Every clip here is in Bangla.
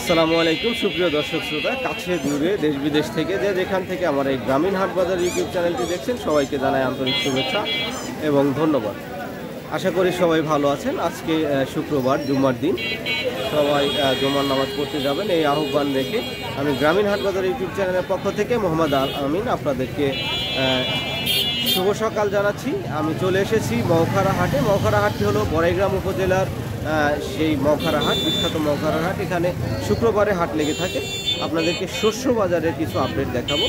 আসসালামু আলাইকুম সুপ্রিয় দর্শক শ্রোতা, কাছে দূরে দেশ বিদেশ থেকে যেখান থেকে আমার এই গ্রামীণ হাট বাজার ইউটিউব চ্যানেলটি দেখছেন, সবাইকে জানাই আন্তরিক শুভেচ্ছা এবং ধন্যবাদ। আশা করি সবাই ভালো আছেন। আজকে শুক্রবার, জুম্মার দিন, সবাই জুমার নামাজ পড়তে যাবেন এই আহ্বান রেখে আমি গ্রামীণ হাট বাজার ইউটিউব চ্যানেলের পক্ষ থেকে মোহাম্মদ আল আমিন আপনাদেরকে শুভ সকাল জানাচ্ছি। আমি চলে এসেছি মৌখারা হাটে। মৌখারা হাটটি হলো বড়াইগ্রাম উপজেলার সেই মৌখারা হাট, বিখ্যাত মৌখারা হাট। এখানে শুক্রবারে হাট লেগে থাকে। আপনাদেরকে শস্য বাজারের কিছু আপডেট দেখাবো,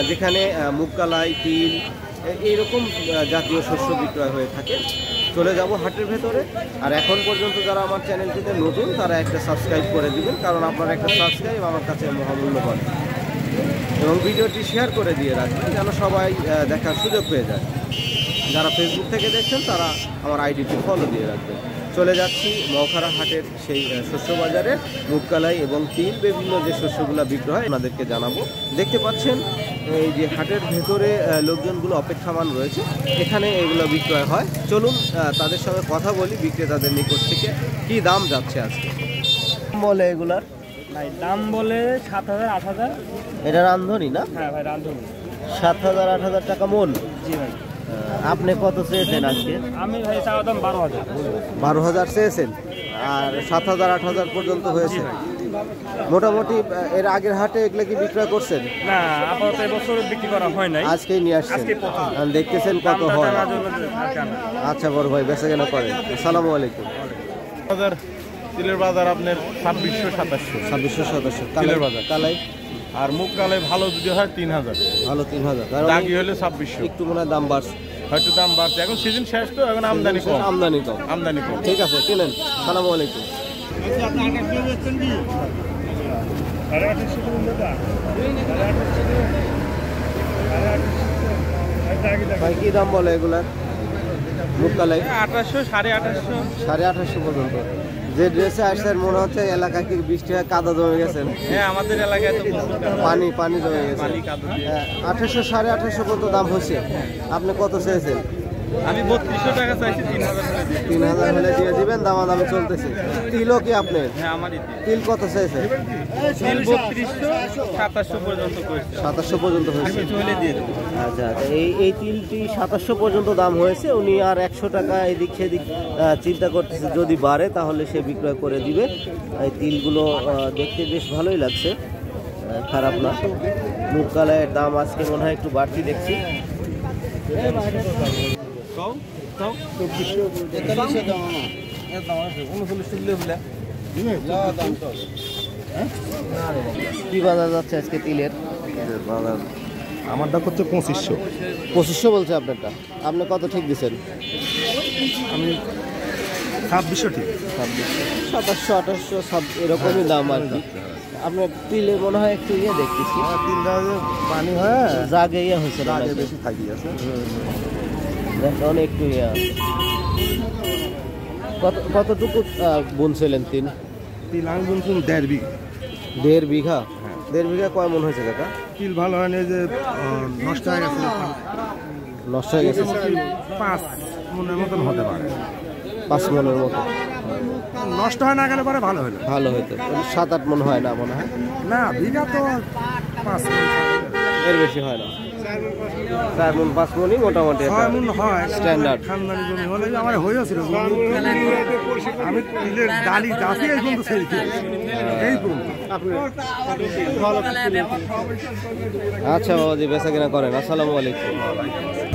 যেখানে মুগকলাই, তিল, এইরকম জাতীয় শস্য বিক্রয় হয়ে থাকে। চলে যাব হাটের ভেতরে। আর এখন পর্যন্ত যারা আমার চ্যানেলটিতে নতুন, তারা একটা সাবস্ক্রাইব করে দিবেন, কারণ আপনার একটা সাবস্ক্রাইব আমার কাছে মহামূল্যবান। এবং ভিডিওটি শেয়ার করে দিয়ে রাখবেন যেন সবাই দেখার সুযোগ পেয়ে যায়। যারা ফেসবুক থেকে দেখছেন তারা আমার আইডিটি ফলো দিয়ে রাখবেন। চলে যাচ্ছি মৌখারা হাটের সেই শস্য বাজারে। মুগকলাই এবং তিল, বিভিন্ন যে শস্যগুলো বিক্রয় হয় আপনাদেরকে জানাবো। দেখতে পাচ্ছেন এই যে হাটের ভেতরে লোকজনগুলো অপেক্ষামান রয়েছে, এখানে এগুলো বিক্রয় হয়। চলুন তাদের সঙ্গে কথা বলি, বিক্রেতাদের নিকট থেকে কি দাম যাচ্ছে আজকে। বলে এগুলার ভাই দাম বলে 7,000 8,000। এটা রান্ধনি না? হ্যাঁ ভাই রান্ধনি। 7,000 8,000 টাকা মন। জি ভাই। আপনি কত চেয়েছেন আজকে? আমি ভাই চাওয়া দাম 12,000। 12,000 চেয়েছেন, আর 7,000 8,000 পর্যন্ত হয়েছে। মোটামুটি এর আগের হাটে এগুলো কি বিক্রয় করছেন? না, আপাতত এবছর বিক্রি করা হয় নাই, আজকেই নিয়ে আসছেন। দেখতেছেন কত হয়। আচ্ছা বড় ভাই, বেচা কেনা করেন। আসসালামু আলাইকুম। তিলের বাজার আপনার 2600 2700 তিলের বাজার। কালাই আর মুগ কালাই ভালো যদি হয় 3,000, ভালো 3,000, দাগি হলে 2600। একটু মনে হয় দাম বাড়ছে, হয়তো দাম বাড়ছে, এখন সিজন শেষ তো, এখন আমদানি কম। আমদানি কম। ঠিক আছে, কিনেন। আসসালামু আলাইকুম। ভাই কি দাম বলে এগুলার? মুগকলাই 2800 2850 2850 পর্যন্ত। যে ড্রেসে আসছেন মনে হচ্ছে এলাকা কি বৃষ্টি হয়ে কাদা জমে গেছেন? হ্যাঁ, আমাদের এলাকায় তো পানি জমে গেছে। 2800 2850 পর্যন্ত দাম হচ্ছে। আপনি কত চেয়েছেন? আমি 3200 টাকা চাইছি। 3,000 হলে দিয়ে দিবেন। দামাদামি চলতেছে। তিলও কি আপনি? হ্যাঁ, আমারই তিল কত চেয়েছে? তিল 3200 2700 পর্যন্ত করেছে। 2700 পর্যন্ত হয়েছে। হলে দিয়ে দেব। আচ্ছা, এই তিলটি 2700 পর্যন্ত দাম হয়েছে। উনি আর 100 টাকা এদিক সেদিক চিন্তা করতেছে, যদি বাড়ে তাহলে সে বিক্রয় করে দিবে। এই তিলগুলো দেখতে বেশ ভালোই লাগছে, খারাপ না। মুগকলাইয়ের দাম আজকে মনে হয় একটু বাড়তি দেখছি। কি বাজার যাচ্ছে আজকে তিলের বাজার? আমারটা করছে 2500 বলছে আপনারটা। আপনি কত ঠিক দিচ্ছেন? আমি 2600 ঠিক। 2700 2800 এরকমই দাম আর কি। আপনার তিলে মনে হয় একটু ইয়ে দেখতেছি, পানি হয় জাগে ইয়ে হয়েছে, বেশি থাকি আছে, দেখুন একটু ইয়ে। কতটুকু বুনছিলেন তিল? তিল আমি বুনছিলাম 1.5 বিঘা। 1.5 বিঘা? 1.5 বিঘা কয় মন হয়েছে কাকা? তিল ভালো হয়নি, যে নষ্ট হয়ে গেছে। নষ্ট হয়ে গেছে 5 মনের মতন হতে পারে। 5 মনের মতো নষ্ট হয় না গেলে পরে ভালো হলো, ভালো হইতো। 7-8 মন হয় না মনে হয়? না, বিঘা তো 5 মন, এর বেশি হয় না। 4 মন 5 মনই মোটামুটি 6 মন হয় স্ট্যান্ডার্ড। খানদানি জমি হলে আমার হয়েছিল। আমি তিলের ডালি গাছে এই পর্যন্ত ছেড়ে দিয়েছি, এই পর্যন্ত। আচ্ছা বাবাজি, বেচা কেনা করেন। আসসালামু আলাইকুম।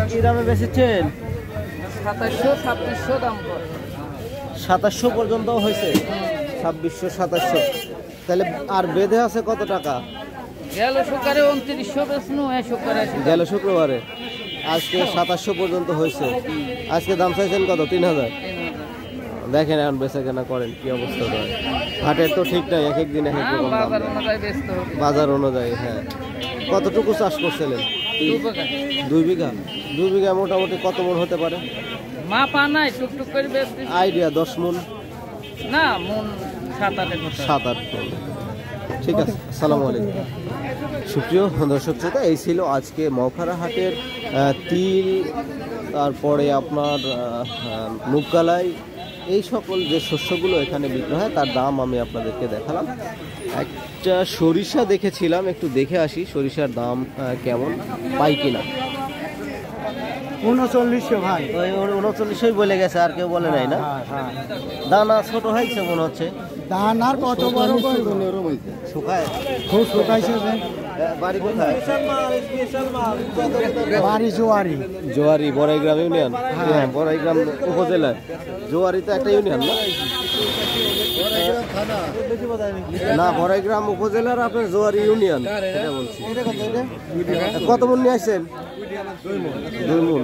কি দামে বেচেছেন? 2700 দাম করে। 2700 পর্যন্ত হয়েছে। 2600 2700। তাহলে আর বেঁধে আছে কত টাকা? গেল শুক্রবারে 2900 বেচনু, গেল শুক্রবারে। আজকে 2700 পর্যন্ত হয়েছে। আজকে দাম চাইছেন কত? 3,000। দেখেন এখন বেচা কেনা করেন কি অবস্থা হয়। হাটের তো ঠিক নাই, এক এক দিন এক এক রকম দাম। বাজার অনুযায়ী। হ্যাঁ, কতটুকু চাষ করছিলেন? 2 বিঘা। 2 বিঘা মোটামুটি কত মন হতে পারে? মাপা নাই, টুকটুক করে বেচতেছি। আইডিয়া 10 মন না, মন 7-8 মন। ঠিক আছে, আসসালামু আলাইকুম। সুপ্রিয় দর্শক শ্রোতা, এই ছিল আজকে মৌখারা হাটের তিল, তারপরে আপনার মুগকলাই এই সকল যে শস্যগুলো এখানে বিক্রি হয় তার দাম আমি আপনাদেরকে দেখালাম। একটা সরিষা দেখেছিলাম, একটু দেখে আসি সরিষার দাম কেমন পাই কিনা। 39 ভাই। ওই 39 বলে গেছে, আর কেউ বলে নাই না? দানা ছোট হয়েছে মনে হচ্ছে। ধান আর কত বড় শুকায় খুব শুকাইছে। বাড়ি কোথায়? বাড়ি জোয়ারি। জোয়ারি বড়াইগ্রাম ইউনিয়ন। হ্যাঁ, বড়াইগ্রাম উপজেলার জোয়ারি তো একটা ইউনিয়ন না? না, বড়াইগ্রাম উপজেলার আপনার জোয়ারি ইউনিয়ন এটা বলছি। কত মন নিয়ে আসছেন? 2 মন।